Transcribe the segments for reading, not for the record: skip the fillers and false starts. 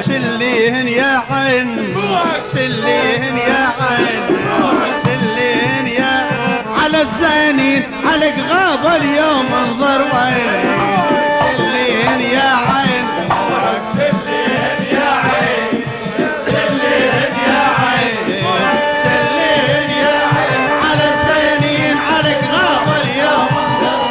شليهن يا عين شليهن يا عين شليهن يا على الزانين عليك غاب اليوم انظر وين شليهن يا عين شليهن يا عين شليهن يا عين شليهن يا عين على الزانين عليك غاب اليوم انظر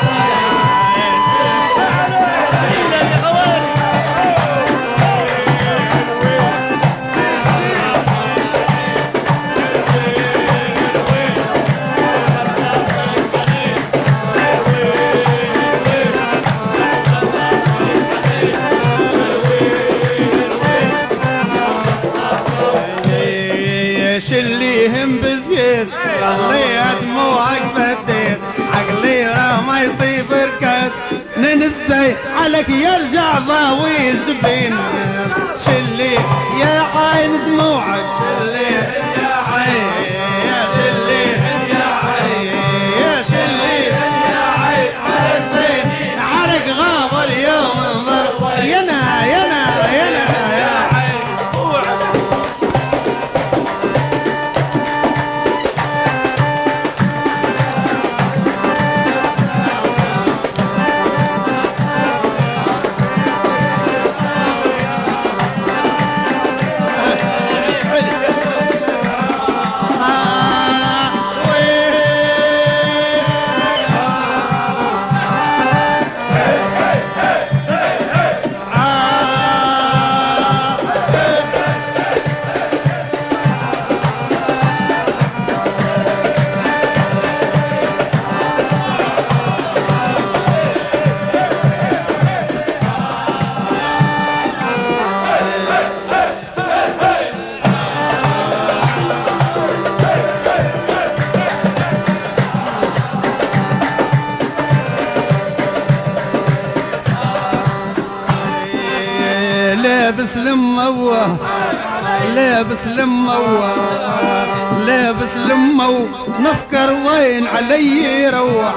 شليهم بزيد خلي دموعك بديت عقلي ما يطيب ركض ننسي عليك يرجع ضاوي الجبين شلي يا عين دموعك شلي يا عين يا شلي يا عين يا شلي يا عين على الزين عليك غاب اليوم انظر ينا ينا ينا يا عين لابس لموه لابس لموه لابس لموه نفكر وين علي يروح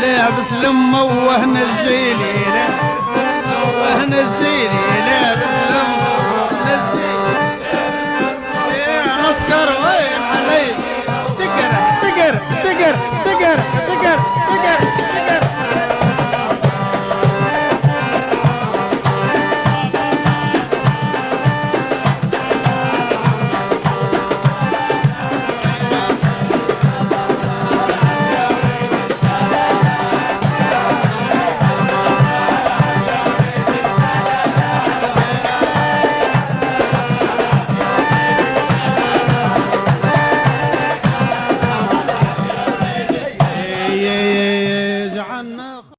لابس لموه نجيلي نجيلي